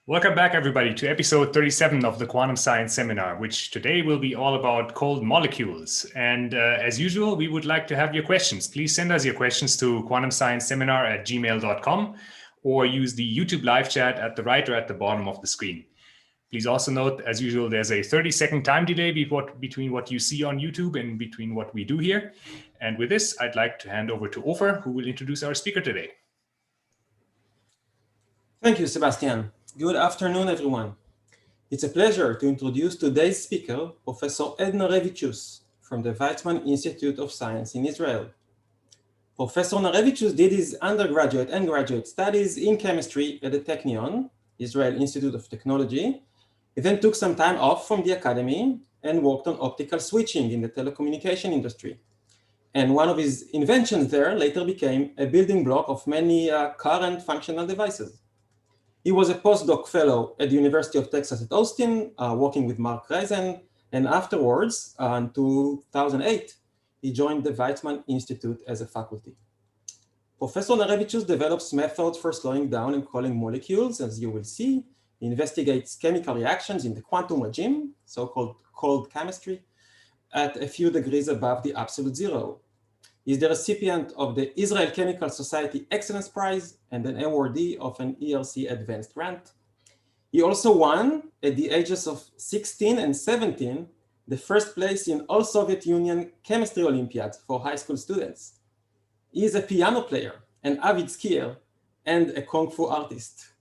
Welcome back, everybody, to episode 37 of the Quantum Science Seminar, which today will be all about cold molecules. And as usual, we would like to have your questions. Please send us your questions to quantumscienceseminar@gmail.com or use the YouTube live chat at the right or at the bottom of the screen. Please also note, as usual, there's a 30-second time delay between what you see on YouTube and between what we do here. And with this, I'd like to hand over to Ofer, who will introduce our speaker today. Thank you, Sebastian. Good afternoon, everyone. It's a pleasure to introduce today's speaker, Professor Edvardas Narevicius from the Weizmann Institute of Science in Israel. Professor Narevicius did his undergraduate and graduate studies in chemistry at the Technion, Israel Institute of Technology. He then took some time off from the academy and worked on optical switching in the telecommunication industry. And one of his inventions there later became a building block of many current functional devices. He was a postdoc fellow at the University of Texas at Austin, working with Mark Reisen, and afterwards, in 2008, he joined the Weizmann Institute as a faculty. Professor Narevicius develops methods for slowing down and cooling molecules, as you will see. He investigates chemical reactions in the quantum regime, so-called cold chemistry, at a few degrees above the absolute zero. He's the recipient of the Israel Chemical Society Excellence Prize and an awardee of an ERC Advanced Grant. He also won, at the ages of 16 and 17, the first place in all Soviet Union chemistry Olympiads for high school students. He is a piano player, an avid skier, and a Kung Fu artist.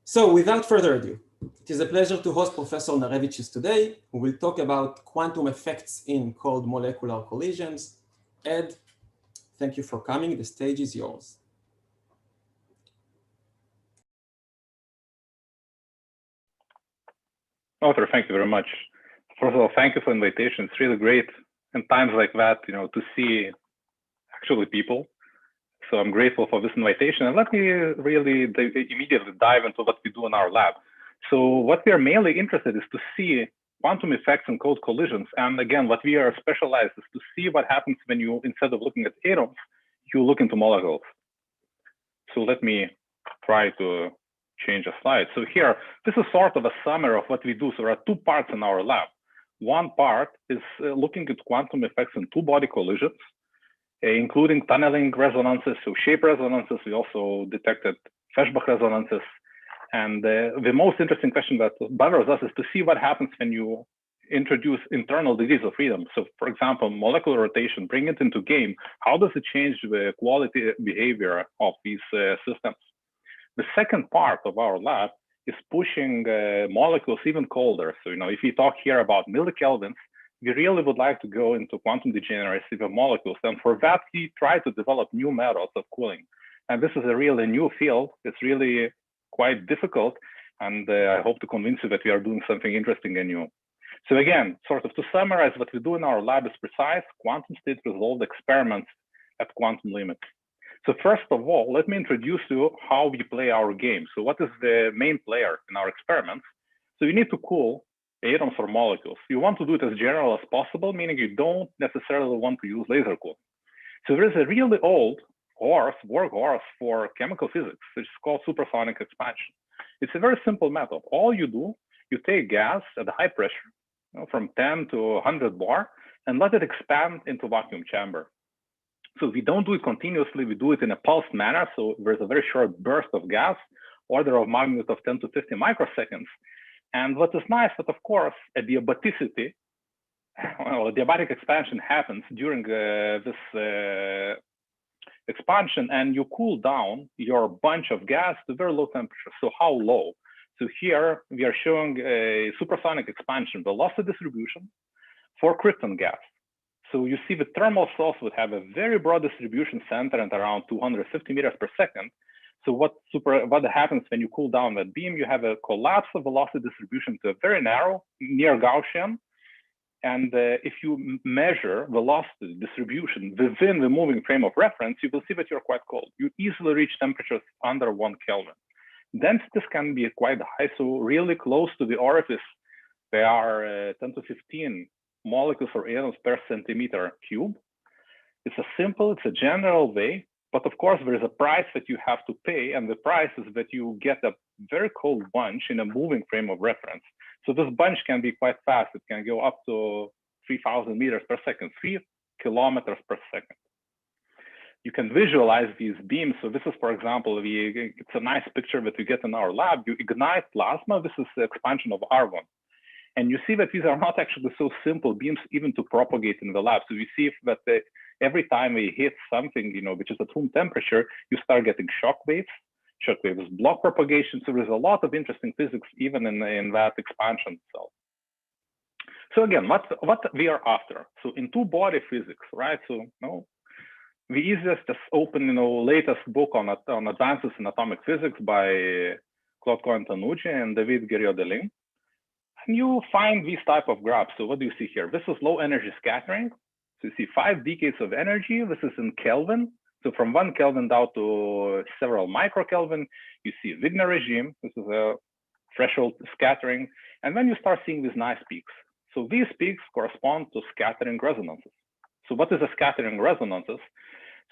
So without further ado, it is a pleasure to host Professor Narevicius today, who will talk about quantum effects in cold molecular collisions. Ed, thank you for coming. The stage is yours. Arthur, thank you very much. First of all, thank you for the invitation. It's really great in times like that, to see actually people. So I'm grateful for this invitation. And let me really immediately dive into what we do in our lab. So what we are mainly interested in is to see quantum effects and cold collisions. And again, what we are specialized is to see what happens when you, instead of looking at atoms, you look into molecules. So let me try to change a slide. So here, this is sort of a summary of what we do. So there are two parts in our lab. One part is looking at quantum effects in two-body collisions, including tunneling resonances, so shape resonances. We also detected Feshbach resonances. And the most interesting question that bothers us is to see what happens when you introduce internal degrees of freedom. So for example, molecular rotation, bring it into game. How does it change the quality behavior of these systems? The second part of our lab is pushing molecules even colder. So, if we talk here about millikelvins, we really would like to go into quantum degeneracy of molecules. And for that, we try to develop new methods of cooling. And this is a really new field. It's really quite difficult. And I hope to convince you that we are doing something interesting and new. So again, sort of to summarize, what we do in our lab is precise quantum state resolved experiments at quantum limits. So first of all, let me introduce you how we play our game. So what is the main player in our experiments? So you need to cool atoms or molecules. You want to do it as general as possible, meaning you don't necessarily want to use laser cooling. So there is a really old workhorse for chemical physics, which is called supersonic expansion. It's a very simple method. All you do, you take gas at high pressure, from 10 to 100 bar, and let it expand into vacuum chamber. So we don't do it continuously, we do it in a pulsed manner. So there's a very short burst of gas, order of magnitude of 10 to 50 microseconds. And what is nice, that of course, adiabaticity, adiabatic expansion happens during this expansion, and you cool down your bunch of gas to very low temperature. So how low? So here we are showing a supersonic expansion velocity distribution for krypton gas. So you see the thermal cells would have a very broad distribution centered around 250 meters per second. So what happens when you cool down that beam? You have a collapse of velocity distribution to a very narrow, near Gaussian. And if you measure velocity distribution within the moving frame of reference, you will see that you're quite cold. You easily reach temperatures under 1 Kelvin. Densities can be quite high, so really close to the orifice, there are 10 to 15 molecules or atoms per centimeter cube. It's a general way But of course, there is a price that you have to pay, and the price is that you get a very cold bunch in a moving frame of reference. So this bunch can be quite fast. It can go up to 3,000 meters per second, 3 kilometers per second. You can visualize these beams. So this is, for example, it's a nice picture that we get in our lab. You ignite plasma. This is the expansion of argon. And you see that these are not actually so simple beams even to propagate in the lab. So you see that every time we hit something, which is at room temperature, you start getting shock waves. Shock waves block propagation. So there's a lot of interesting physics even in that expansion cell. So again, what we are after? So in two-body physics, right? So the easiest is open, latest book on advances in atomic physics by Claude Cohen-Tanucci and David Guerriot-Deligne. And you find these type of graphs. So what do you see here? This is low energy scattering. So you see 5 decades of energy. This is in Kelvin. So from 1 Kelvin down to several microkelvin, you see Wigner regime. This is a threshold scattering. And then you start seeing these nice peaks. So these peaks correspond to scattering resonances. So what is a scattering resonances?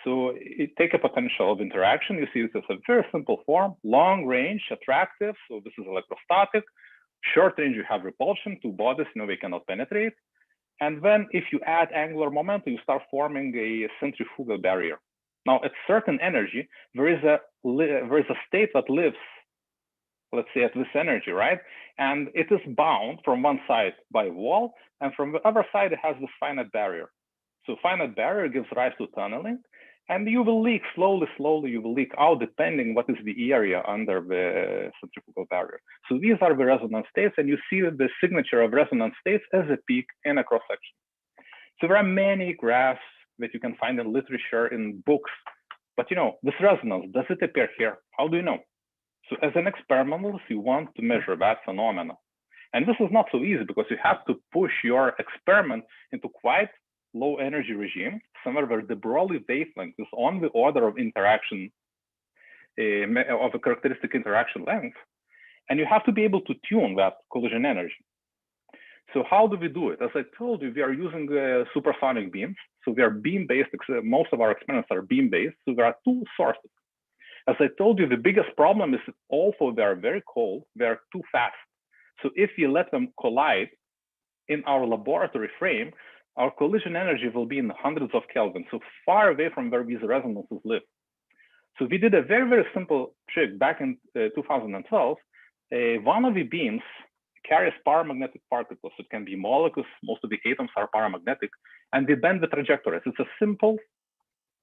So take a potential of interaction. You see this is a very simple form, long range, attractive. So this is electrostatic. Short range, you have repulsion, two bodies, they cannot penetrate. And then if you add angular momentum, you start forming a centrifugal barrier. Now at certain energy, there is a state that lives, let's say at this energy, right? And it is bound from one side by a wall, and from the other side, it has this finite barrier. So finite barrier gives rise to tunneling, and you will leak slowly, you will leak out depending what is the area under the centrifugal barrier. So these are the resonance states, and you see the signature of resonance states as a peak in a cross section. So there are many graphs that you can find in literature, in books, but this resonance, does it appear here? How do you know? So as an experimentalist, you want to measure that phenomena. And this is not so easy because you have to push your experiment into quite low energy regime, somewhere where the Broglie wavelength is on the order of interaction, of a characteristic interaction length. And you have to be able to tune that collision energy. So how do we do it? As I told you, we are using supersonic beams. So we are beam-based, most of our experiments are beam-based. So there are two sources. As I told you, the biggest problem is that also they are very cold, they are too fast. So if you let them collide in our laboratory frame, our collision energy will be in the hundreds of Kelvin, so far away from where these resonances live. So we did a very, very simple trick back in 2012. One of the beams carries paramagnetic particles. It can be molecules. Most of the atoms are paramagnetic, and they bend the trajectories. It's a simple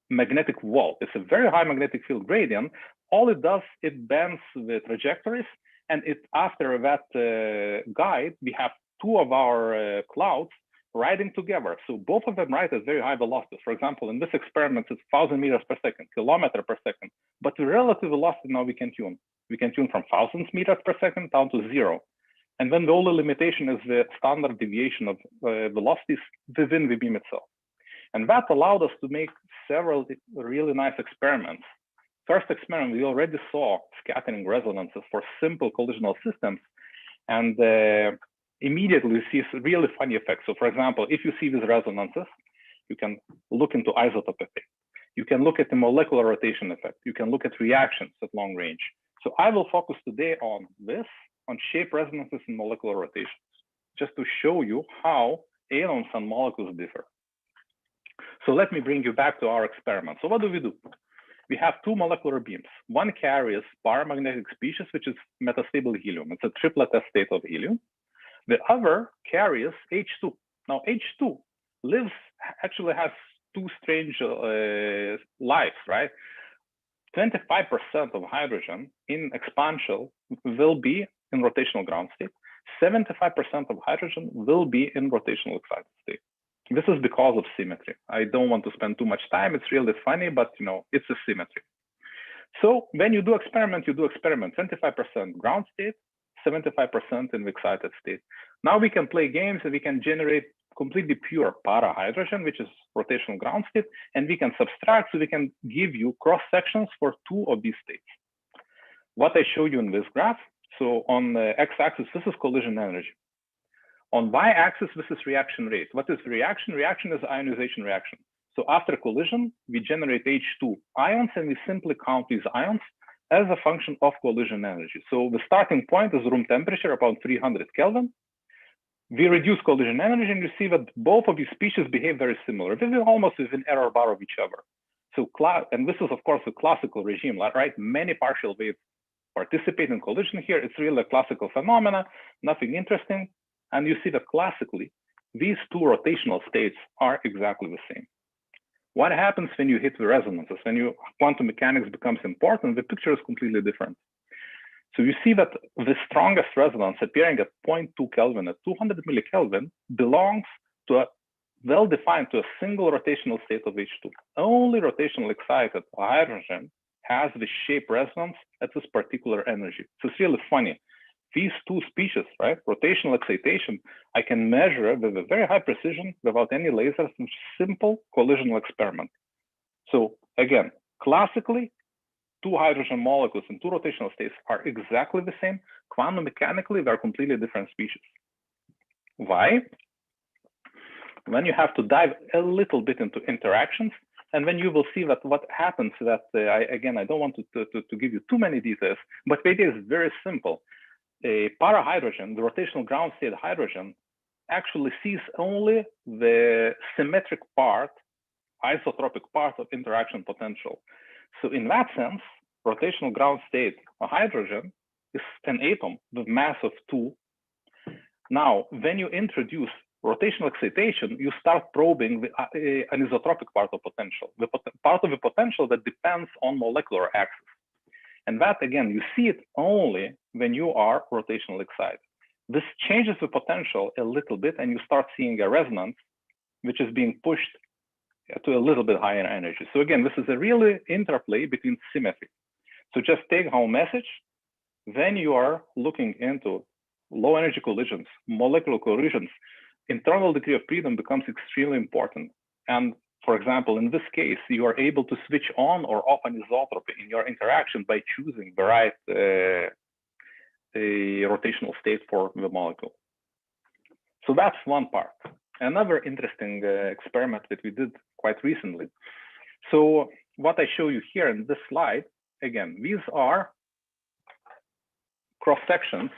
magnetic wall. It's a very high magnetic field gradient. All it does, it bends the trajectories, and after that guide, we have two of our clouds riding together. So both of them ride at very high velocities. For example, in this experiment, it's 1,000 meters per second, kilometer per second. But the relative velocity now we can tune. We can tune from thousands meters per second down to 0. And then the only limitation is the standard deviation of velocities within the beam itself. And that allowed us to make several really nice experiments. First experiment, we already saw scattering resonances for simple collisional systems. And immediately we see really funny effects. So for example, if you see these resonances, you can look into isotope effect. You can look at the molecular rotation effect. You can look at reactions at long range. So I will focus today on this, on shape resonances and molecular rotations, just to show you how atoms and molecules differ. So let me bring you back to our experiment. So what do? We have two molecular beams. One carries paramagnetic species, which is metastable helium. It's a triplet S state of helium. The other carries H2. Now H2 actually has two strange lives, right? 25% of hydrogen in expansion will be in rotational ground state. 75% of hydrogen will be in rotational excited state. This is because of symmetry. I don't want to spend too much time. It's really funny, but it's a symmetry. So when you do experiment, 25% ground state, 75% in the excited state. Now we can play games and we can generate completely pure para hydrogen, which is rotational ground state, and we can subtract, so we can give you cross sections for two of these states. What I show you in this graph, so on the x-axis, this is collision energy. On y-axis, this is reaction rate. What is reaction? Reaction is ionization reaction. So after collision, we generate H2 ions, and we simply count these ions as a function of collision energy. So the starting point is room temperature, about 300 Kelvin. We reduce collision energy, and you see that both of these species behave very similar. This is almost within error bar of each other. So, and this is, of course, a classical regime, right? Many partial waves participate in collision here. It's really a classical phenomena, nothing interesting. And you see that classically, these two rotational states are exactly the same. What happens when you hit the resonances? When quantum mechanics becomes important, the picture is completely different. So you see that the strongest resonance appearing at 0.2 Kelvin at 200 millikelvin belongs to a well-defined, to a single rotational state of H2. Only rotational excited hydrogen has the shape resonance at this particular energy. So it's really funny. These two species, right, rotational excitation, I can measure with a very high precision without any lasers in simple collisional experiment. So again, classically, two hydrogen molecules in two rotational states are exactly the same. Quantum mechanically, they're completely different species. Why? When you have to dive a little bit into interactions, and then you will see that what happens that, I don't want to give you too many details, but the idea is very simple. A parahydrogen, the rotational ground state hydrogen, actually sees only the symmetric part, isotropic part of interaction potential. So in that sense, rotational ground state hydrogen is an atom with mass of 2. Now, when you introduce rotational excitation, you start probing the anisotropic part of potential, the part of the potential that depends on molecular axis. And that, again, you see it only when you are rotational excited. This changes the potential a little bit, and you start seeing a resonance, which is being pushed to a little bit higher energy. So again, this is a really interplay between symmetry. So just take home message. When you are looking into low energy collisions, molecular collisions, internal degree of freedom becomes extremely important. And for example, in this case, you are able to switch on or off anisotropy in your interaction by choosing the right rotational state for the molecule. So that's one part. Another interesting experiment that we did quite recently. So what I show you here in this slide, again, these are cross sections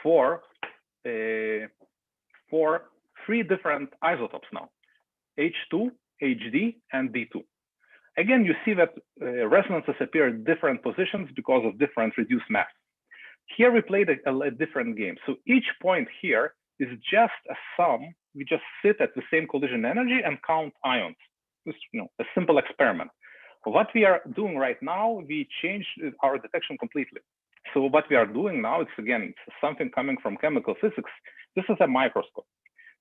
for 3 different isotopes now. H2, HD, and D2. Again, you see that resonances appear at different positions because of different reduced mass. Here we played a different game. So each point here is just a sum. We just sit at the same collision energy and count ions. It's, a simple experiment. What we are doing right now, we changed our detection completely. So what we are doing now, it's something coming from chemical physics. This is a microscope.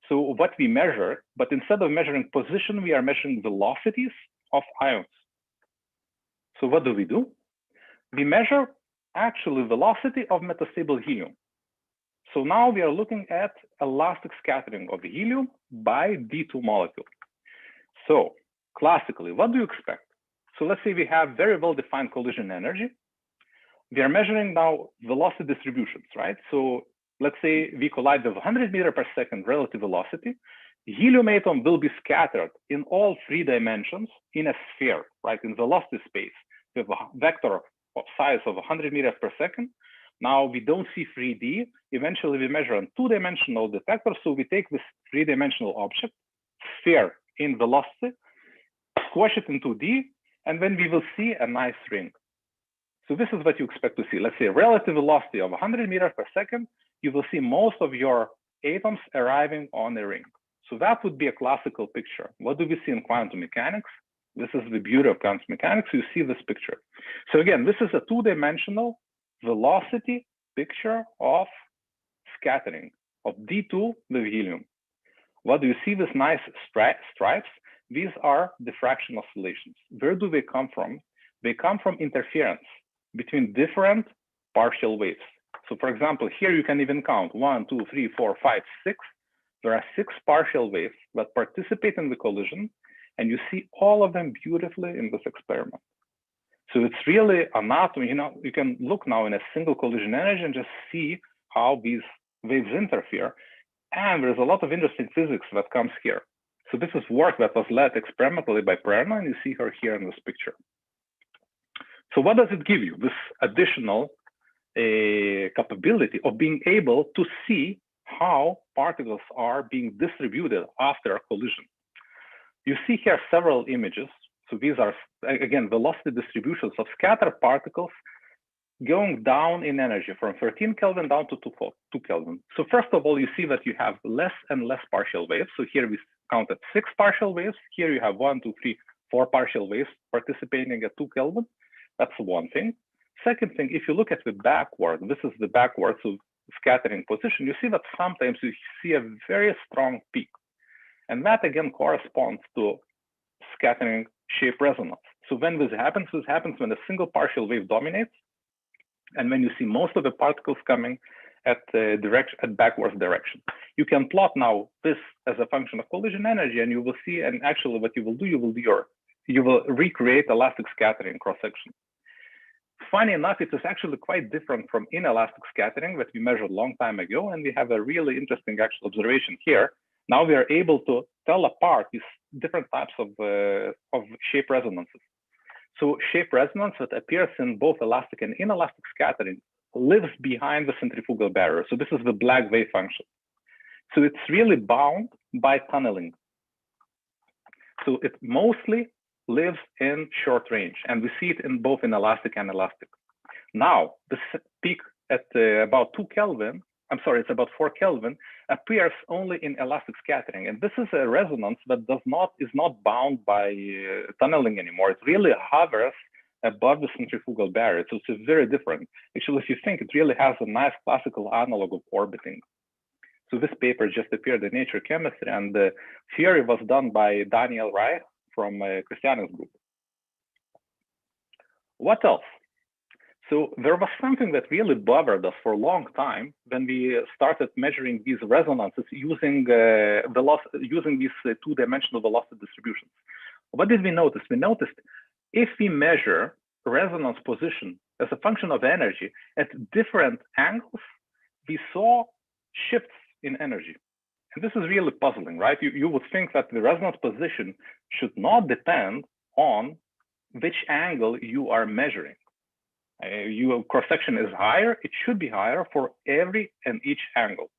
So what we measure, but instead of measuring position, we are measuring velocities of ions. So what do? We measure actually velocity of metastable helium. So now we are looking at elastic scattering of the helium by D2 molecule. So classically, what do you expect? So let's say we have very well-defined collision energy. We are measuring now velocity distributions, right? So let's say we collide with 100 meters per second relative velocity. The helium atom will be scattered in all 3 dimensions in a sphere, right? In velocity space with a vector of size of 100 meters per second. Now we don't see 3D. Eventually we measure on 2-dimensional detector. So we take this 3-dimensional object, sphere in velocity, squash it in 2D, and then we will see a nice ring. So this is what you expect to see. Let's say a relative velocity of 100 meters per second, you will see most of your atoms arriving on a ring. So that would be a classical picture. What do we see in quantum mechanics? This is the beauty of quantum mechanics. You see this picture. So again, this is a 2-dimensional velocity picture of scattering of D2 with helium. What do you see? These nice stripes? These are diffraction oscillations. Where do they come from? They come from interference between different partial waves. So for example, here you can even count 1, 2, 3, 4, 5, 6. There are 6 partial waves that participate in the collision, and you see all of them beautifully in this experiment. So it's really anatomy. You can look now in a single collision energy and just see how these waves interfere. And there's a lot of interesting physics that comes here. So this is work that was led experimentally by Prerna, and you see her here in this picture. So what does it give you? This additional capability of being able to see how particles are being distributed after a collision. You see here several images. So these are, again, velocity distributions of scattered particles going down in energy from 13 Kelvin down to 2 Kelvin. So first of all, you see that you have less and less partial waves. So here we counted 6 partial waves. Here you have 1, 2, 3, 4 partial waves participating at 2 Kelvin. That's one thing. Second thing, if you look at the backward, this is the backward so scattering position, you see that sometimes you see a very strong peak. And that again corresponds to scattering shape resonance. So when this happens when a single partial wave dominates, and when you see most of the particles coming at backwards direction. You can plot now this as a function of collision energy, and you will see, and actually what you will do, you will recreate elastic scattering cross-section. Funny enough, it is actually quite different from inelastic scattering that we measured a long time ago, and we have a really interesting actual observation here. Now we are able to tell apart these different types of shape resonances. So shape resonance that appears in both elastic and inelastic scattering lives behind the centrifugal barrier. So this is the black wave function. So it's really bound by tunneling. So it mostly lives in short range, and we see it in both inelastic and elastic. Now, this peak at about 2 Kelvin, I'm sorry, it's about 4 Kelvin, appears only in elastic scattering. And this is a resonance that is not bound by tunneling anymore. It really hovers above the centrifugal barrier. So it's very different. Actually, if you think, it really has a nice classical analog of orbiting. So this paper just appeared in Nature Chemistry, and the theory was done by Daniel Reich from Christian's group. What else? So there was something that really bothered us for a long time when we started measuring these resonances using these two-dimensional velocity distributions. What did we notice? We noticed if we measure resonance position as a function of energy at different angles, we saw shifts in energy. And this is really puzzling, right? You would think that the resonance position should not depend on which angle you are measuring. Your cross-section is higher, it should be higher for every and each angle.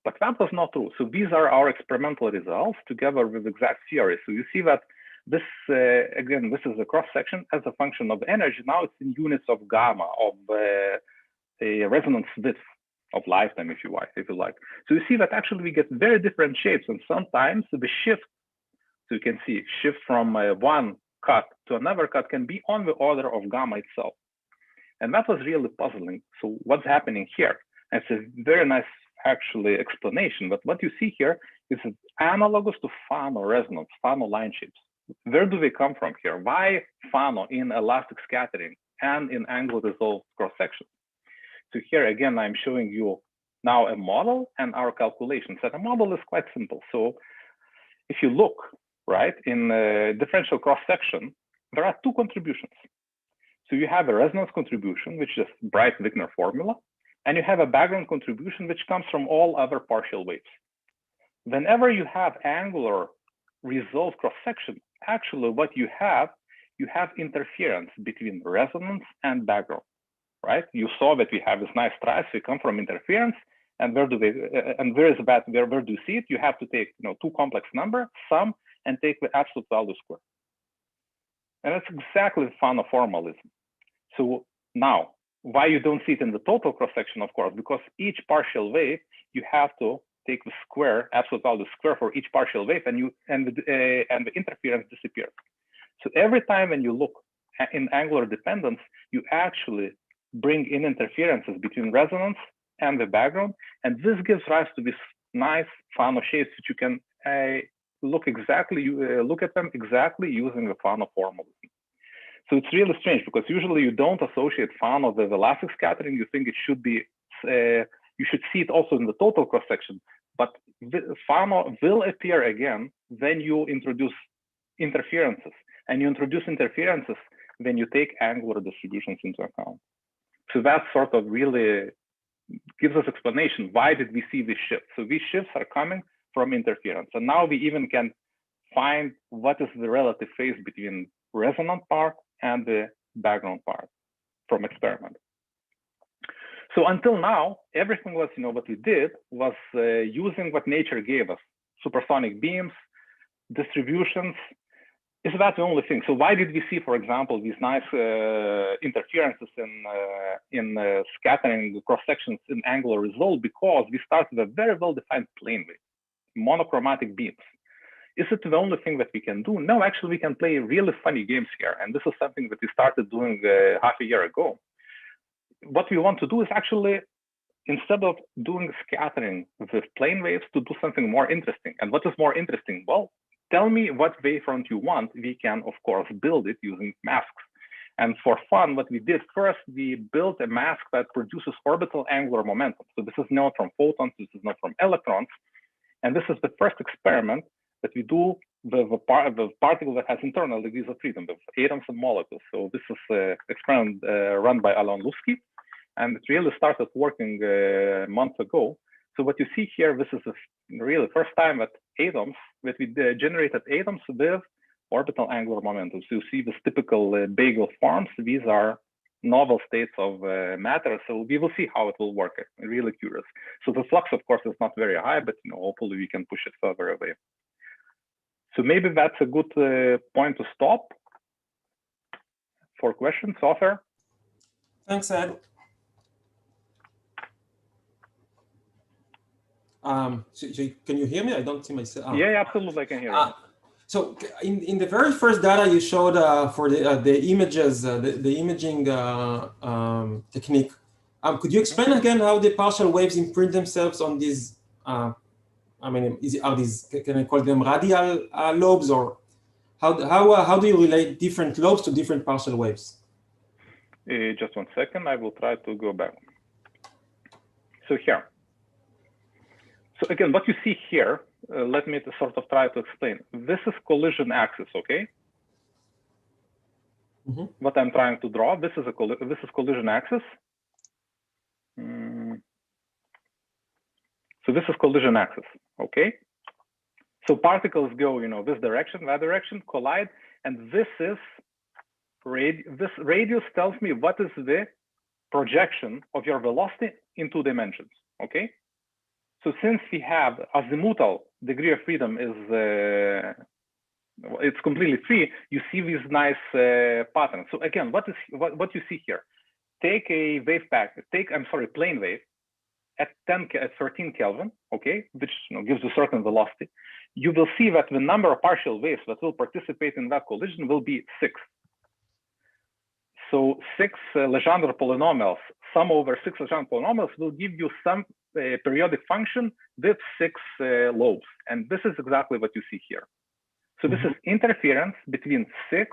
But that was not true. So these are our experimental results together with exact theory. So you see that this, again, this is a cross-section as a function of energy. Now it's in units of gamma, of a resonance width of lifetime, if you like. So you see that actually we get very different shapes, and sometimes the shift, so you can see shift from one cut to another cut can be on the order of gamma itself. And that was really puzzling. So what's happening here? It's a very nice actually explanation, but what you see here is analogous to Fano resonance, Fano line shapes. Where do they come from here? Why Fano in elastic scattering and in angular resolved cross-section? So here again, I'm showing you now a model and our calculations. And the model is quite simple. So if you look, right, in differential cross-section, there are two contributions. So you have a resonance contribution, which is Bright-Wigner formula, and you have a background contribution, which comes from all other partial waves. Whenever you have angular resolved cross-section, actually what you have interference between resonance and background, right? You saw that we have this nice trice, we come from interference, and where do you see it? You have to take, two complex number, sum, and take the absolute value square. And that's exactly the Fano formalism. So now, why you don't see it in the total cross-section, of course, because each partial wave, you have to take the square, absolute value square for each partial wave, and the interference disappears. So every time when you look in angular dependence, you actually bring in interferences between resonance and the background, and this gives rise to this nice Fano shapes that you can look at them exactly using the Fano formalism. So it's really strange because usually you don't associate Fano with elastic scattering. You think it should be, you should see it also in the total cross-section, but Fano will appear again when you introduce interferences, and you introduce interferences when you take angular distributions into account. So that sort of really gives us explanation. Why did we see this shift? So these shifts are coming from interference. And now we even can find what is the relative phase between resonant part and the background part from experiment. So until now, everything was, what we did was using what nature gave us: supersonic beams, distributions. Is that the only thing? So why did we see, for example, these nice interferences in scattering cross sections in angular result? Because we started with a very well-defined plane wave, monochromatic beams. Is it the only thing that we can do? No, actually, we can play really funny games here, and this is something that we started doing half a year ago. What we want to do is actually, instead of doing scattering with plane waves, to do something more interesting. And what is more interesting? Well, tell me what wavefront you want. We can, of course, build it using masks. And for fun, what we did first, we built a mask that produces orbital angular momentum. So this is not from photons, this is not from electrons. And this is the first experiment that we do with a particle that has internal degrees of freedom, with atoms and molecules. So this is an experiment run by Alan Lusky, and it really started working months ago. So what you see here, this is the really first time that we generated atoms with orbital angular momentum. So you see this typical bagel forms. These are novel states of matter. So we will see how it will work. I'm really curious. So the flux, of course, is not very high, but hopefully we can push it further away. So maybe that's a good point to stop for questions, Arthur. Thanks, Ed. So can you hear me? I don't see myself. Oh. Yeah, absolutely, I can hear you. So in the very first data you showed for the images, the imaging technique, could you explain again how the partial waves imprint themselves on these? Are these, can I call them radial lobes, or how do you relate different lobes to different partial waves? Just 1 second, I will try to go back. So here. So again, what you see here, let me sort of try to explain. This is collision axis, okay? Mm-hmm. What I'm trying to draw, this is collision axis. So this is collision axis, okay? So particles go, this direction, that direction, collide, and this is this radius tells me what is the projection of your velocity in 2 dimensions, okay? So since we have azimuthal degree of freedom is it's completely free, you see these nice patterns. So again, what you see here? Take a wave packet, plane wave at 13 Kelvin, okay, which gives a certain velocity. You will see that the number of partial waves that will participate in that collision will be 6. So 6 Legendre polynomials, sum over 6 Legendre polynomials will give you some periodic function with 6 lobes. And this is exactly what you see here. So this is interference between 6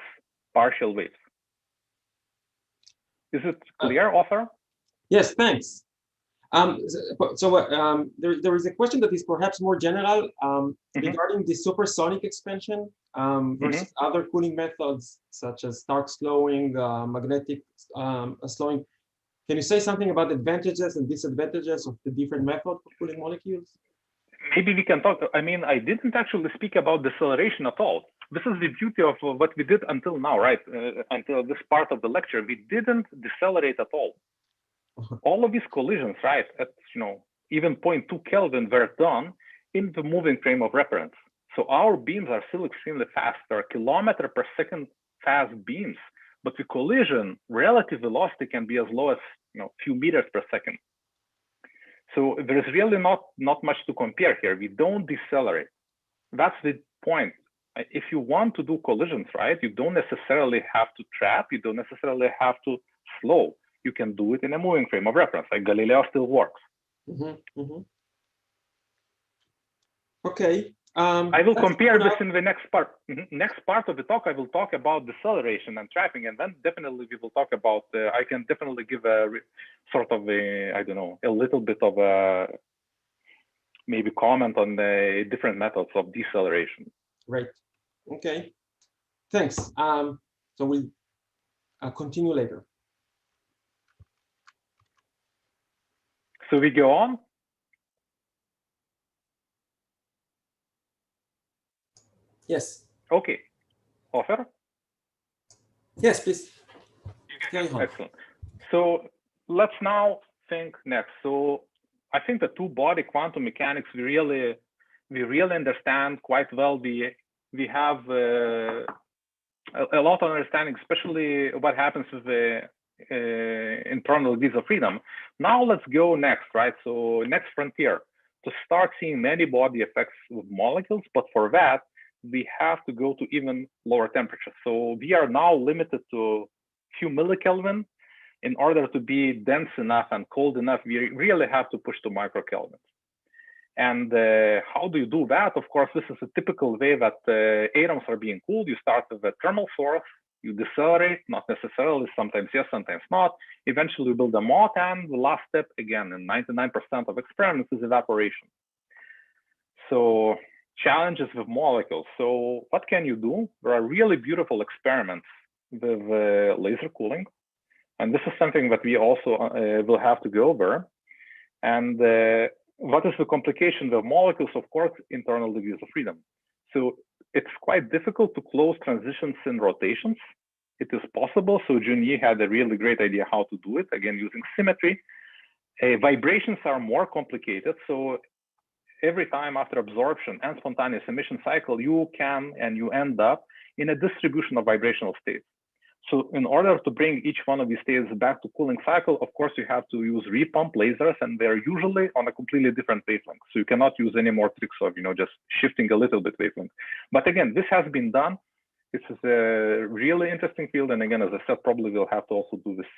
partial waves. Is it clear, Arthur? Yes, thanks. There is a question that is perhaps more general regarding the supersonic expansion versus other cooling methods, such as Stark slowing, magnetic slowing. Can you say something about advantages and disadvantages of the different methods for cooling molecules? Maybe we can talk. I mean, I didn't actually speak about deceleration at all. This is the beauty of what we did until now, right? Until this part of the lecture, we didn't decelerate at all. All of these collisions, right, at even 0.2 Kelvin were done in the moving frame of reference. So our beams are still extremely fast. They're kilometer per second fast beams, but the collision relative velocity can be as low as few meters per second. So there is really not much to compare here. We don't decelerate. That's the point. If you want to do collisions, right, you don't necessarily have to trap. You don't necessarily have to slow. You can do it in a moving frame of reference, like Galileo still works. Okay. I will compare this in the next part. Next part of the talk, I will talk about deceleration and trapping, and then definitely we will talk about. I can definitely give a sort of a little bit of a maybe comment on the different methods of deceleration. Right. Okay. Thanks. So we'll continue later. So we go on. Yes. Okay. Ofer? Yes, please. Carry on. Excellent. So let's now think next. So I think the two-body quantum mechanics we really understand quite well. We have a lot of understanding, especially what happens with the internal degrees of freedom. Now let's go next, right? So next frontier, to start seeing many body effects with molecules, but for that we have to go to even lower temperatures. So we are now limited to few millikelvin. In order to be dense enough and cold enough, we really have to push to microkelvin. And how do you do that? Of course, this is a typical way that atoms are being cooled. You start with a thermal source, you decelerate, not necessarily, sometimes yes, sometimes not. Eventually you build a Mott, and the last step, again, in 99% of experiments, is evaporation. So challenges with molecules. So what can you do? There are really beautiful experiments with laser cooling. And this is something that we also will have to go over. And what is the complication with molecules? Of course, internal degrees of freedom. So it's quite difficult to close transitions in rotations. It is possible. So Junyi had a really great idea how to do it, again, using symmetry. Vibrations are more complicated. So every time after absorption and spontaneous emission cycle, you can and you end up in a distribution of vibrational states. So in order to bring each one of these states back to cooling cycle, of course, you have to use repump lasers, and they're usually on a completely different wavelength. So you cannot use any more tricks of, just shifting a little bit wavelength. But again, this has been done. This is a really interesting field. And again, as I said, probably we'll have to also do this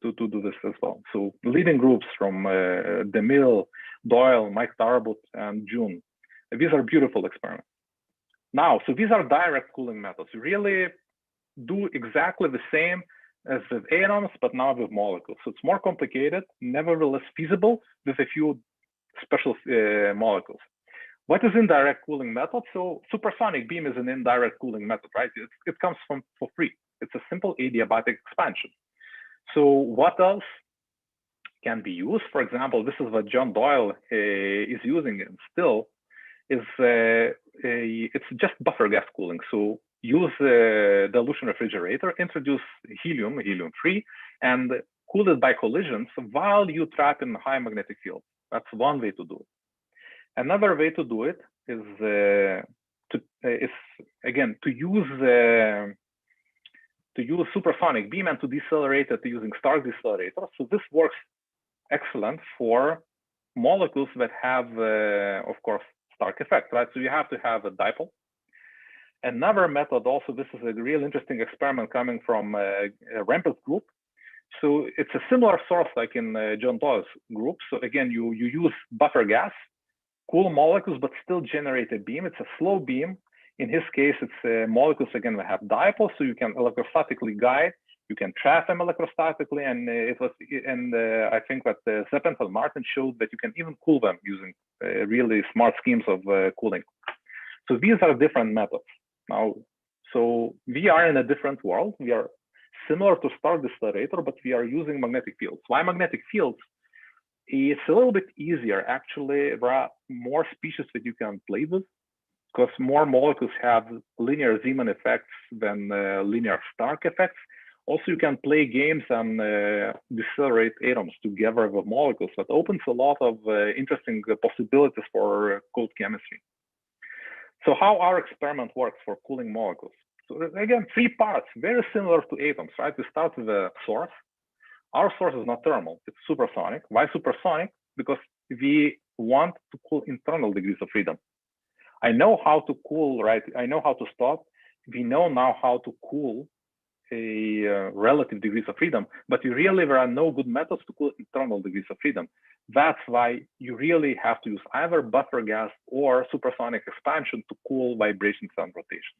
to do this as well. So leading groups from DeMille, Doyle, Mike Tarbot, and June. These are beautiful experiments. Now, so these are direct cooling methods. You really do exactly the same as with atoms, but now with molecules. So it's more complicated, nevertheless feasible with a few special molecules. What is indirect cooling method? So supersonic beam is an indirect cooling method, right? It comes for free. It's a simple adiabatic expansion. So what else can be used? For example, this is what John Doyle is using, and still is it's just buffer gas cooling. So use a dilution refrigerator, introduce helium-free, and cool it by collisions while you trap in high magnetic field. That's one way to do it. Another way to do it is to use supersonic beam and to decelerate it using Stark decelerator. So this works excellent for molecules that have, of course, Stark effect, right? So you have to have a dipole. Another method also, this is a real interesting experiment coming from a Rampart group. So it's a similar source like in John Doyle's group. So again, you use buffer gas, cool molecules, but still generate a beam. It's a slow beam. In his case, it's molecules, again, that have dipoles, so you can electrostatically guide. You can trap them electrostatically, and I think that Zeppent and Martin showed that you can even cool them using really smart schemes of cooling. So these are different methods. Now, so we are in a different world. We are similar to Stark decelerator, but we are using magnetic fields. Why magnetic fields? It's a little bit easier. Actually, there are more species that you can play with, because more molecules have linear Zeeman effects than linear Stark effects. Also, you can play games and decelerate atoms together with molecules. That opens a lot of interesting possibilities for cold chemistry. So how our experiment works for cooling molecules. So again, 3 parts, very similar to atoms, right? We start with a source. Our source is not thermal, it's supersonic. Why supersonic? Because we want to cool internal degrees of freedom. I know how to cool, right? I know how to stop. We know now how to cool a relative degrees of freedom, but there are no good methods to cool internal degrees of freedom. That's why you really have to use either buffer gas or supersonic expansion to cool vibrations and rotation.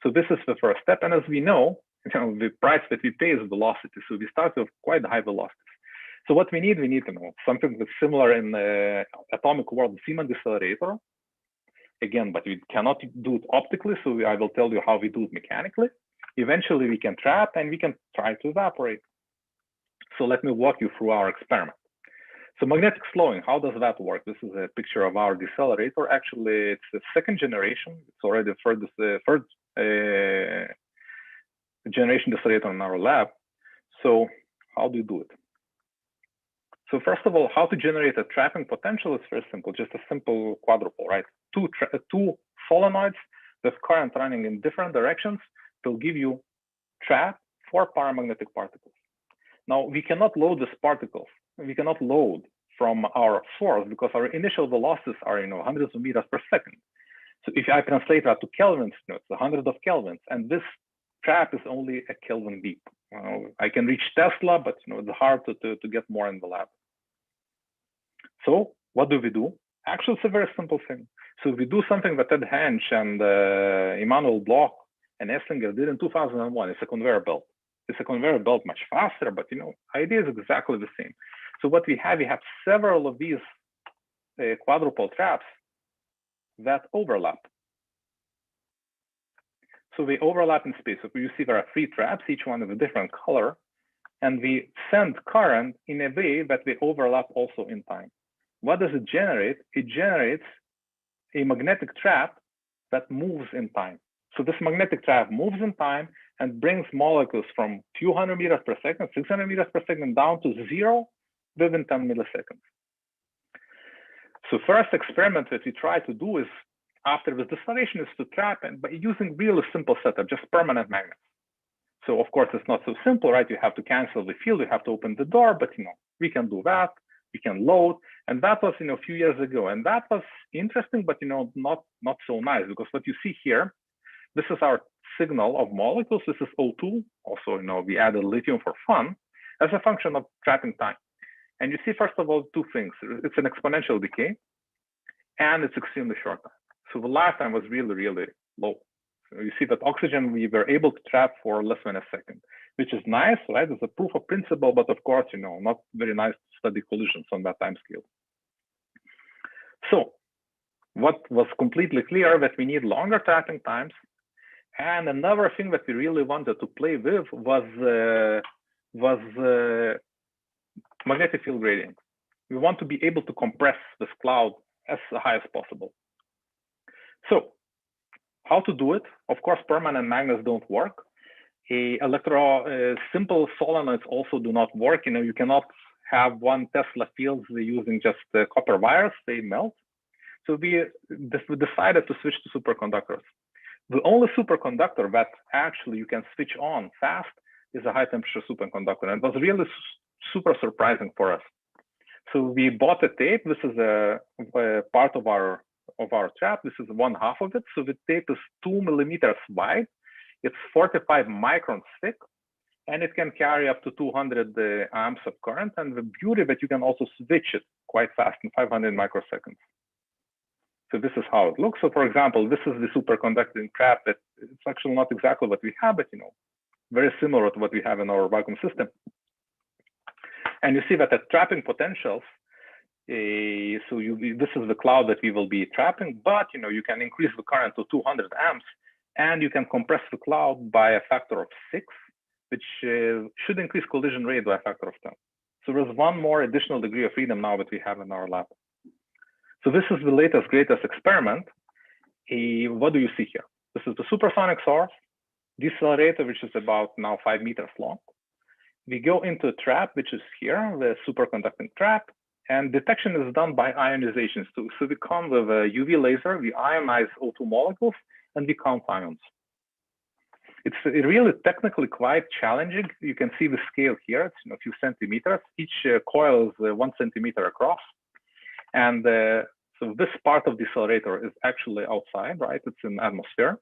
So this is the first step. And as we know, the price that we pay is velocity. So we start with quite high velocities. So what we need to know something that's similar in the atomic world, Zeeman decelerator. Again, but we cannot do it optically. So I will tell you how we do it mechanically. Eventually we can trap and we can try to evaporate. So let me walk you through our experiment. So magnetic slowing, how does that work? This is a picture of our decelerator. Actually, it's a second generation. It's already the third generation decelerator in our lab. So how do you do it? So first of all, how to generate a trapping potential is very simple, just a simple quadrupole, right? Two solenoids with current running in different directions will give you trap for paramagnetic particles. Now, we cannot load these particles. We cannot load from our source because our initial velocities are, hundreds of meters per second. So if I translate that to Kelvins, it's 100 of Kelvins, and this trap is only a Kelvin deep. I can reach Tesla, but it's hard to get more in the lab. So what do we do? Actually, it's a very simple thing. So we do something that Ted Hench and Emanuel Bloch and Esslinger did in 2001. It's a conveyor belt. It's a conveyor belt much faster, but idea is exactly the same. So what we have several of these quadrupole traps that overlap. So they overlap in space. So you see there are 3 traps, each one is a different color, and we send current in a way that they overlap also in time. What does it generate? It generates a magnetic trap that moves in time. So this magnetic trap moves in time and brings molecules from few hundred meters per second, 600 meters per second, down to 0 within 10 milliseconds. So first experiment that we try to do is, after the deceleration, is to trap and by using really simple setup, just permanent magnets. So of course, it's not so simple, right? You have to cancel the field, you have to open the door, but we can do that. We can load, and that was a few years ago, and that was interesting, but not so nice, because what you see here, this is our signal of molecules. This is O2. Also, we added lithium for fun as a function of trapping time. And you see, first of all, 2 things. It's an exponential decay, and it's extremely short time. So the lifetime was really, really low. So you see that oxygen, we were able to trap for less than a second, which is nice, right? It's a proof of principle, but of course, not very nice to study collisions on that time scale. So what was completely clear that we need longer trapping times. And another thing that we really wanted to play with was magnetic field gradient. We want to be able to compress this cloud as high as possible. So how to do it? Of course, permanent magnets don't work. Simple solenoids also do not work. You cannot have 1 Tesla fields using just copper wires, they melt. So we decided to switch to superconductors. The only superconductor that actually you can switch on fast is a high temperature superconductor. And it was really super surprising for us. So we bought a tape. This is a part of our trap. This is 1/2 of it. So the tape is 2 millimeters wide. It's 45 microns thick, and it can carry up to 200 amps of current. And the beauty that you can also switch it quite fast in 500 microseconds. So this is how it looks. So for example, this is the superconducting trap that it's actually not exactly what we have, but very similar to what we have in our vacuum system. And you see that at trapping potentials, this is the cloud that we will be trapping, but you can increase the current to 200 amps, and you can compress the cloud by a factor of 6, which should increase collision rate by a factor of 10. So there's one more additional degree of freedom now that we have in our lab. So this is the latest, greatest experiment. What do you see here? This is the supersonic source, decelerator, which is about now 5 meters long. We go into a trap, which is here, the superconducting trap, and detection is done by ionization. So we come with a UV laser, we ionize O2 molecules, and we count ions. It's really technically quite challenging. You can see the scale here. It's a few centimeters. Each coil is 1 centimeter across. And so this part of the decelerator is actually outside, right? It's in atmosphere.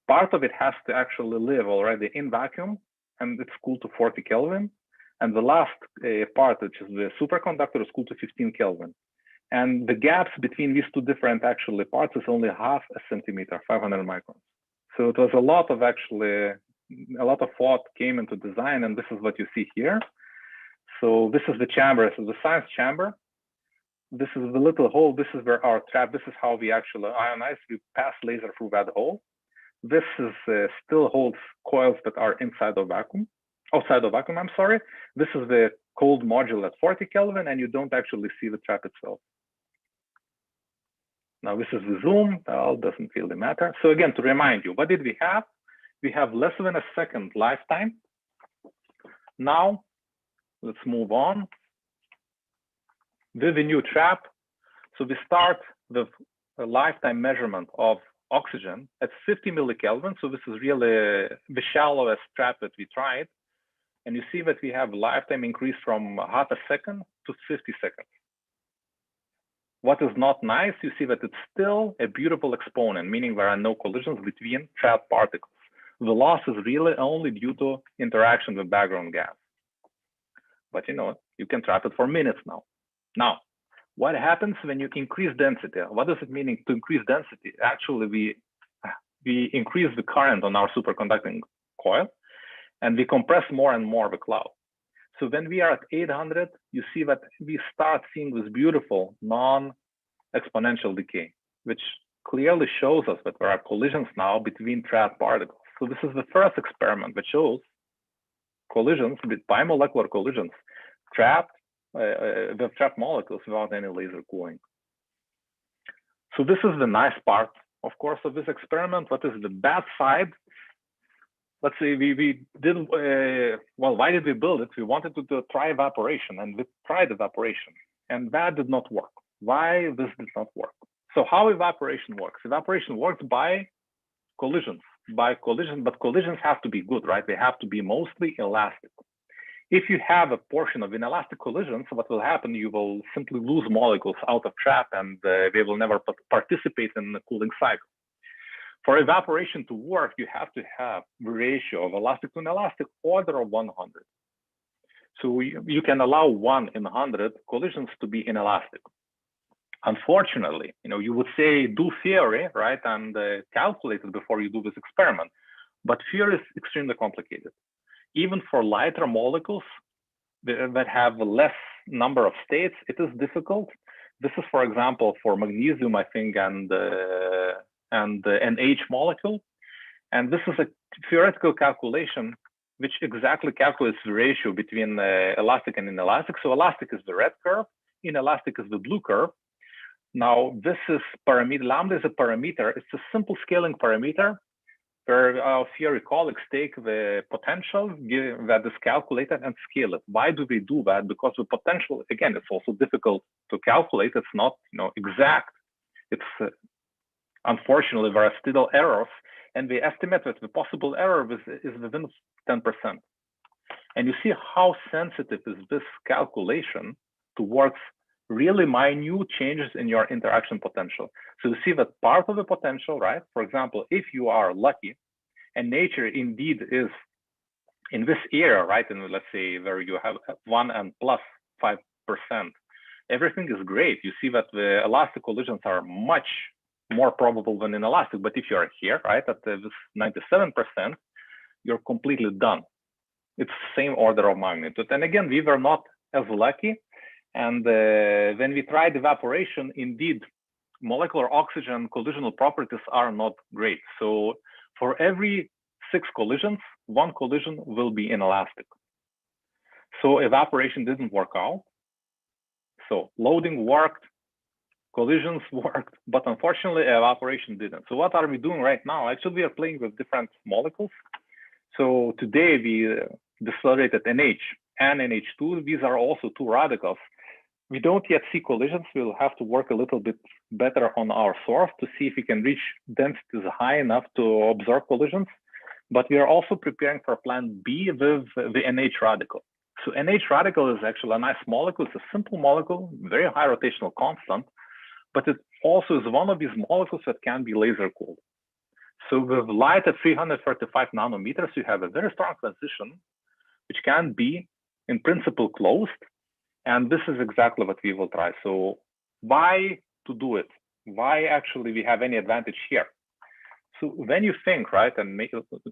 Part of it has to actually live already in vacuum, and it's cooled to 40 Kelvin. And the last part, which is the superconductor, is cooled to 15 Kelvin. And the gaps between these 2 different actually parts is only 1/2 a centimeter, 500 microns. So it was a lot of thought came into design, and this is what you see here. So this is the chamber, so the science chamber. This is the little hole. This is where our trap, this is how we actually ionize. We pass laser through that hole. This is still holds coils that are outside of vacuum, I'm sorry. This is the cold module at 40 Kelvin, and you don't actually see the trap itself. Now this is the zoom, well, doesn't really matter. So again, to remind you, what did we have? We have less than a second lifetime. Now, let's move on with the new trap. So we start with a lifetime measurement of oxygen at 50 millikelvin. So this is really the shallowest trap that we tried. And you see that we have a lifetime increase from half a second to 50 seconds. What is not nice, you see that it's still a beautiful exponent, meaning there are no collisions between trapped particles. The loss is really only due to interaction with background gas. But you know, you can trap it for minutes now. Now, what happens when you increase density? What does it mean to increase density? Actually, we increase the current on our superconducting coil, and we compress more and more the cloud. So when we are at 800, you see that we start seeing this beautiful non-exponential decay, which clearly shows us that there are collisions now between trapped particles. So this is the first experiment that shows collisions, bimolecular collisions, with trapped molecules without any laser cooling. So this is the nice part, of course, of this experiment. What is the bad side? Let's say we did, well, why did we build it? We wanted to try evaporation, and we tried evaporation, and that did not work. Why this did not work? So how evaporation works? Evaporation works by collisions, but collisions have to be good, right? They have to be mostly elastic. If you have a portion of inelastic collisions, what will happen? You will simply lose molecules out of trap, and they will never participate in the cooling cycle. For evaporation to work, you have to have the ratio of elastic to inelastic order of 100. So you can allow 1 in 100 collisions to be inelastic. Unfortunately, you know, you would say do theory, right, and calculate it before you do this experiment. But theory is extremely complicated. Even for lighter molecules that have less number of states, it is difficult. This is, for example, for magnesium, I think, and an H molecule. And this is a theoretical calculation which exactly calculates the ratio between elastic and inelastic. So elastic is the red curve, inelastic is the blue curve. Now, this is parameter, lambda is a parameter. It's a simple scaling parameter where our theory colleagues take the potential that is calculated and scale it. Why do we do that? Because the potential, again, it's also difficult to calculate. It's not, you know, exact. It's unfortunately, there are still errors, and we estimate that the possible error is within 10%. And you see how sensitive is this calculation towards really minute changes in your interaction potential. So you see that part of the potential, right? For example, if you are lucky, and nature indeed is in this area, right? And let's say where you have 1 and plus 5%, everything is great. You see that the elastic collisions are much more probable than inelastic. But if you are here, right, at this 97%, you're completely done. It's the same order of magnitude. And again, we were not as lucky. And when we tried evaporation, indeed, molecular oxygen collisional properties are not great. So for every 6 collisions, 1 collision will be inelastic. So evaporation didn't work out. So loading worked, collisions worked, but unfortunately evaporation didn't. So what are we doing right now? Actually, we are playing with different molecules. So today we decelerated NH and NH2. These are also 2 radicals. We don't yet see collisions. We'll have to work a little bit better on our source to see if we can reach densities high enough to observe collisions. But we are also preparing for plan B with the NH radical. So NH radical is actually a nice molecule. It's a simple molecule, very high rotational constant, but it also is one of these molecules that can be laser cooled. So with light at 335 nanometers, you have a very strong transition, which can be in principle closed. And this is exactly what we will try. So why to do it? Why actually we have any advantage here? So when you think, right, and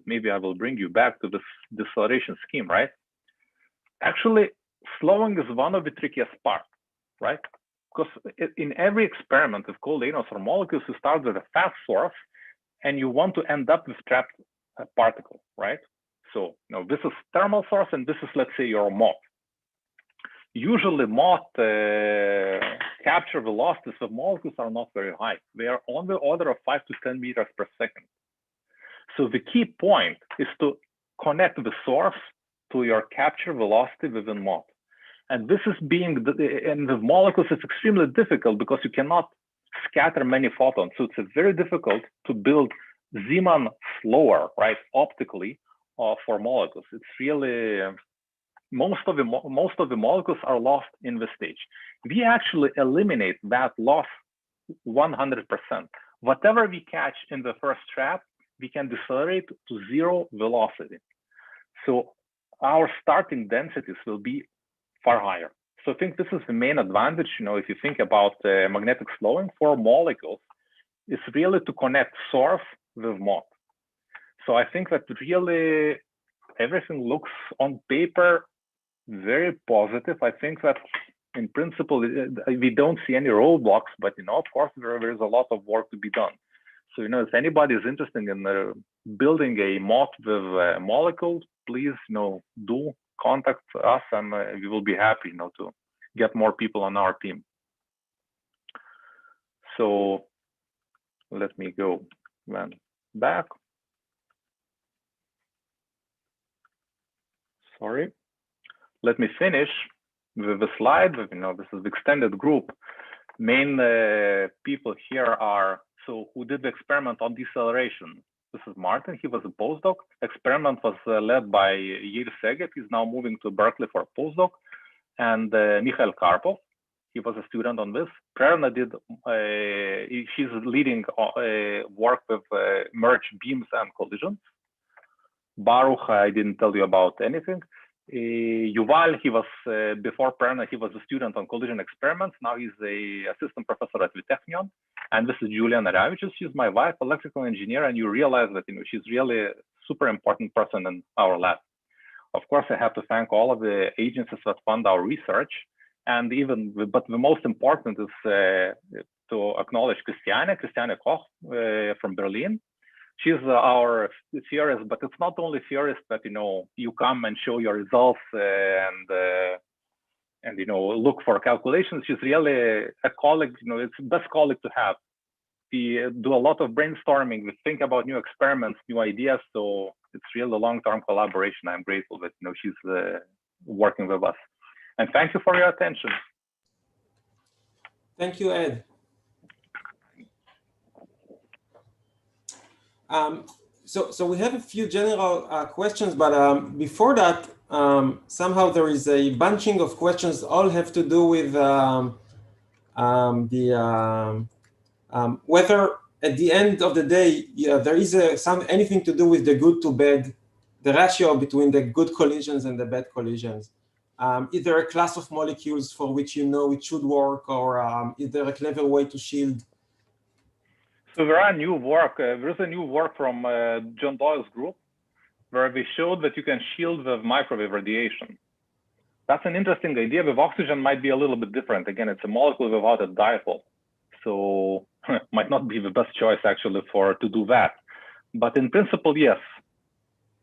maybe I will bring you back to this deceleration scheme, right? Actually, slowing is one of the trickiest parts, right? Because in every experiment with cold anodes or molecules, you start with a fast source and you want to end up with trapped particle, right? So this is thermal source and this is, let's say, your moth. Usually MOT capture velocities of molecules are not very high. They are on the order of 5 to 10 meters per second. So the key point is to connect the source to your capture velocity within MOT. And this is and with molecules, it's extremely difficult because you cannot scatter many photons. So it's very difficult to build Zeeman slower, right, optically for molecules. It's really, most of the molecules are lost in this stage. We actually eliminate that loss 100%. Whatever we catch in the first trap, we can decelerate to 0 velocity. So our starting densities will be far higher. So I think this is the main advantage, if you think about magnetic slowing for molecules, it's really to connect source with MOT. So I think that really everything looks on paper very positive. I think that in principle, we don't see any roadblocks, but of course, there is a lot of work to be done. So, if anybody is interested in building a MOT with molecules, please, do contact us, and we will be happy, to get more people on our team. So let me go then back. Sorry. Let me finish with the slide. This is the extended group. Main people here are, who did the experiment on deceleration. This is Martin. He was a postdoc. Experiment was led by Yair Seget. He's now moving to Berkeley for a postdoc. And Mikhail Karpov. He was a student on this. Prerna did, she's leading work with merged beams and collisions. Baruch, I didn't tell you about anything. Yuval, he was, before Prerna, he was a student on collision experiments. Now he's a assistant professor at the Technion. And this is Julia Narevicius. She's my wife, electrical engineer, and you realize that she's really a super important person in our lab. Of course, I have to thank all of the agencies that fund our research, and but the most important is to acknowledge Christiane Koch from Berlin. She's our theorist, but it's not only theorist that you come and show your results and look for calculations. She's really a colleague. It's the best colleague to have. We do a lot of brainstorming. We think about new experiments, new ideas. So it's really a long-term collaboration. I'm grateful that she's working with us. And thank you for your attention. Thank you, Ed. So we have a few general questions, but before that, somehow there is a bunching of questions. All have to do with whether at the end of the day, there is anything to do with the good to bad, the ratio between the good collisions and the bad collisions. Is there a class of molecules for which it should work, or is there a clever way to shield? So there is a new work from John Doyle's group, where we showed that you can shield with microwave radiation. That's an interesting idea. With oxygen might be a little bit different. Again, it's a molecule without a dipole. So might not be the best choice actually to do that. But in principle, yes,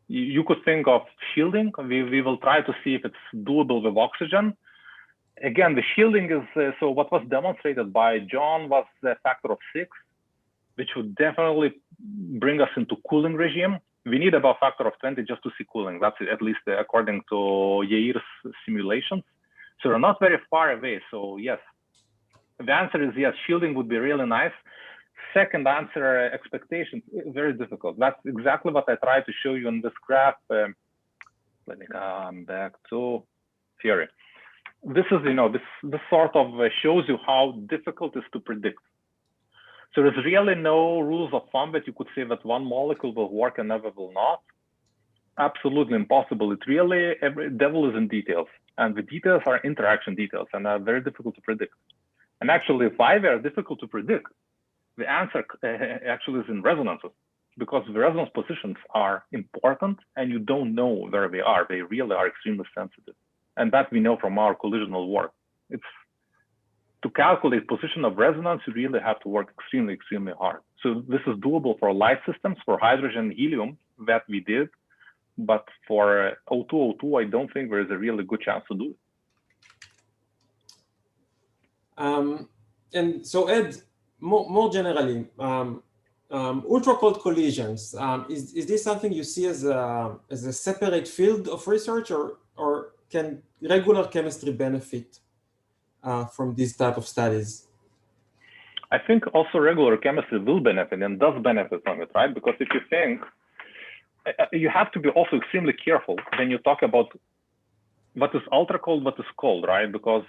you could think of shielding. We will try to see if it's doable with oxygen. Again, the shielding is, so what was demonstrated by John was a factor of 6, which would definitely bring us into cooling regime. We need about factor of 20 just to see cooling. That's at least according to Yair's simulations. So we're not very far away. So yes, the answer is yes, shielding would be really nice. Second answer, expectations, very difficult. That's exactly what I tried to show you in this graph. Let me come back to theory. This is, this sort of shows you how difficult it is to predict. So there's really no rules of thumb that you could say that one molecule will work and another will not. Absolutely impossible. It really, devil is in details. And the details are interaction details and are very difficult to predict. And actually, why they are difficult to predict, the answer actually is in resonances, because the resonance positions are important and you don't know where they are. They really are extremely sensitive. And that we know from our collisional work. It's to calculate position of resonance, you really have to work extremely, extremely hard. So this is doable for light systems, for hydrogen and helium that we did. But for O2, I don't think there is a really good chance to do it. And so Ed, more generally, ultra-cold collisions, is this something you see as a separate field of research, or can regular chemistry benefit from these type of studies? I think also regular chemistry will benefit and does benefit from it, right? Because if you think, you have to be also extremely careful when you talk about what is ultra cold, what is cold, right? Because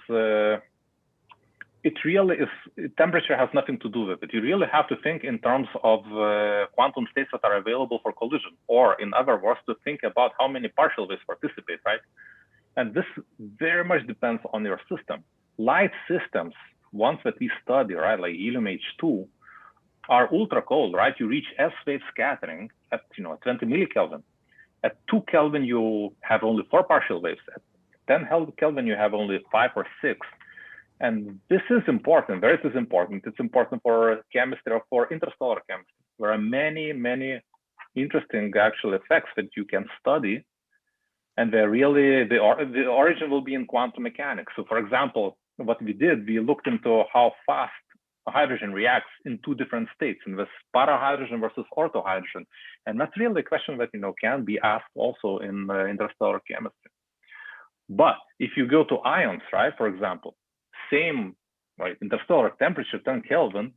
it really is, temperature has nothing to do with it. You really have to think in terms of quantum states that are available for collision, or in other words, to think about how many partial waves participate, right? And this very much depends on your system. Light systems, ones that we study, right, like helium H2, are ultra cold, right? You reach S wave scattering at 20 millikelvin. At 2 Kelvin, you have only 4 partial waves. At 10 Kelvin, you have only 5 or 6. And this is important. Where it is important? It's important for chemistry or for interstellar chemistry. There are many, many interesting actual effects that you can study. And they're really, the origin will be in quantum mechanics. So for example, what we did, we looked into how fast a hydrogen reacts in 2 different states, in this para-hydrogen versus ortho-hydrogen. And that's really a question that can be asked also in interstellar chemistry. But if you go to ions, right, for example, same, right, interstellar temperature, 10 Kelvin,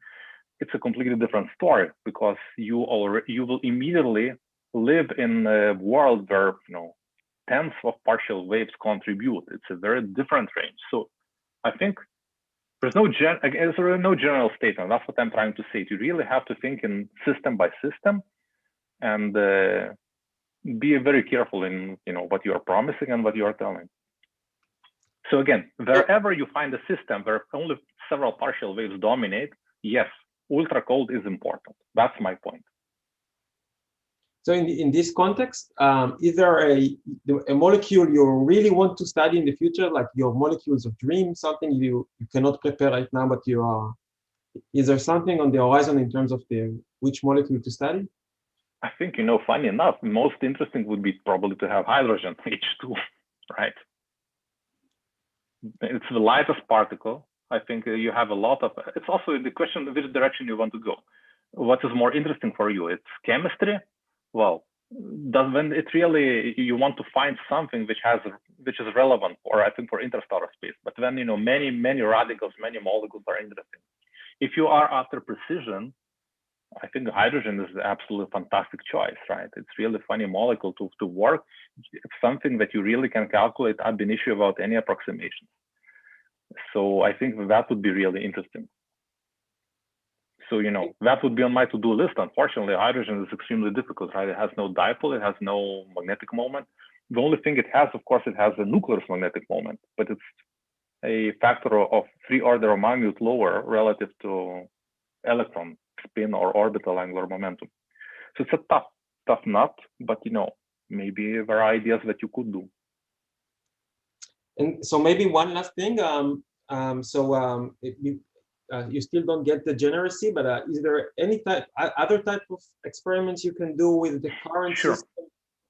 it's a completely different story, because you will immediately live in a world where tens of partial waves contribute. It's a very different range. So I think there's no general statement. That's what I'm trying to say. You really have to think in system by system, and be very careful in what you are promising and what you are telling. So again, wherever you find a system where only several partial waves dominate, yes, ultra cold is important. That's my point. So in this context, is there a molecule you really want to study in the future, like your molecules of dream, something you cannot prepare right now, but you are? Is there something on the horizon in terms of which molecule to study? I think, funny enough, most interesting would be probably to have hydrogen, H2, right? It's the lightest particle. I think you have a lot of, it's also the question of which direction you want to go. What is more interesting for you? It's chemistry. Well, when it really, you want to find something which is relevant, or I think for interstellar space, but then, many radicals, many molecules are interesting. If you are after precision, I think hydrogen is an absolutely fantastic choice, right? It's really funny molecule to work. It's something that you really can calculate ab initio without any approximation. So I think that would be really interesting. So, that would be on my to-do list. Unfortunately, hydrogen is extremely difficult, right? It has no dipole, it has no magnetic moment. The only thing it has, of course, it has a nuclear magnetic moment, but it's a factor of 3 order of magnitude lower relative to electron spin or orbital angular momentum. So it's a tough nut, but maybe there are ideas that you could do. And so maybe one last thing. You still don't get the degeneracy, but is there any other type of experiments you can do with the current system?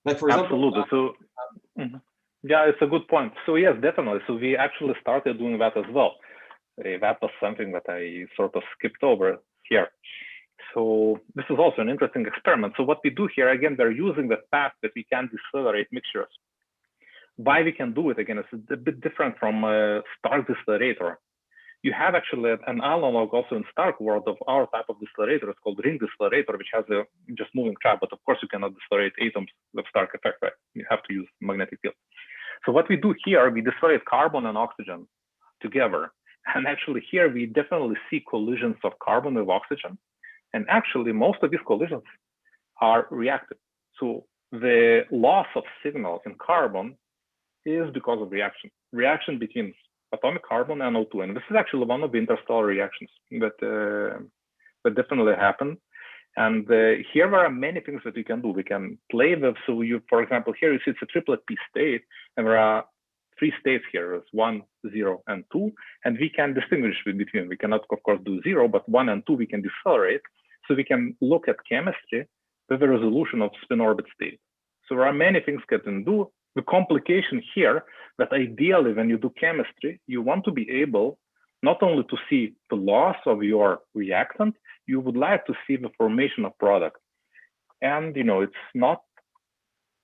Like for example, absolutely. So yeah, it's a good point. So yes, definitely. So we actually started doing that as well. That was something that I sort of skipped over here. So this is also an interesting experiment. So what we do here, again, we're using the fact that we can decelerate mixtures. Why we can do it, again, it's a bit different from a Stark decelerator. You have actually an analog also in Stark world of our type of decelerator. It's called ring decelerator, which has a just moving trap. But of course, you cannot decelerate atoms with Stark effect, right? You have to use magnetic field. So what we do here, we decelerate carbon and oxygen together. And actually here, we definitely see collisions of carbon with oxygen. And actually, most of these collisions are reactive. So the loss of signal in carbon is because of reaction between atomic carbon and O2. And this is actually one of the interstellar reactions that definitely happen. And here there are many things that you can do. We can play with, so for example, here you see it's a triplet P state, and there are 3 states here, it's 1, 0, and 2, and we can distinguish between. We cannot, of course, do 0, but 1 and 2 we can decelerate, so we can look at chemistry with the resolution of spin orbit state. So there are many things you can do. The complication here that ideally when you do chemistry, you want to be able not only to see the loss of your reactant, you would like to see the formation of product. And it's not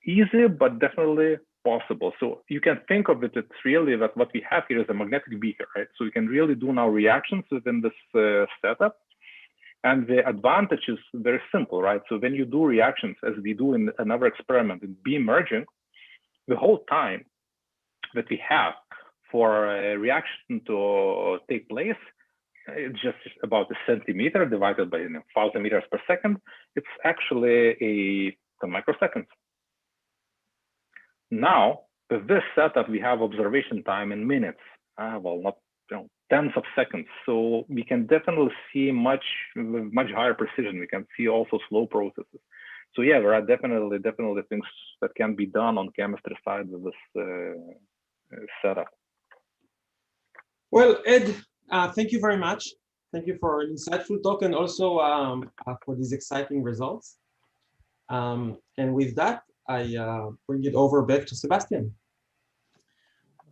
easy, but definitely possible. So you can think of it, it's really that what we have here is a magnetic beaker, right? So we can really do now reactions within this setup. And the advantage is very simple, right? So when you do reactions, as we do in another experiment in beam merging, the whole time that we have for a reaction to take place, it's just about a centimeter divided by 1,000 meters per second. It's actually 10 microseconds. Now, with this setup, we have observation time in minutes. Well, not tens of seconds. So we can definitely see much higher precision. We can see also slow processes. So yeah, there are definitely things that can be done on chemistry side with this setup. Well, Ed, thank you very much. Thank you for an insightful talk and also for these exciting results. And with that, I bring it over back to Sebastian.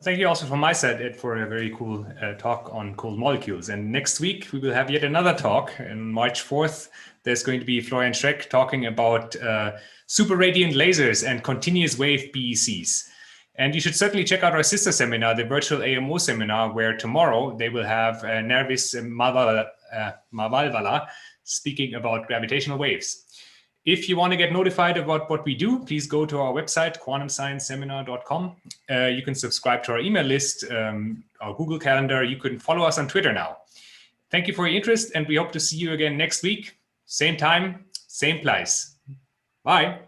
Thank you also from my side, Ed, for a very cool talk on cold molecules. And next week, we will have yet another talk. On March 4th, there's going to be Florian Schreck talking about super radiant lasers and continuous wave BECs. And you should certainly check out our sister seminar, the virtual AMO seminar, where tomorrow they will have Nervis Mavalvala speaking about gravitational waves. If you want to get notified about what we do, please go to our website, quantumscienceseminar.com. You can subscribe to our email list, our Google Calendar. You can follow us on Twitter now. Thank you for your interest, and we hope to see you again next week. Same time, same place. Bye.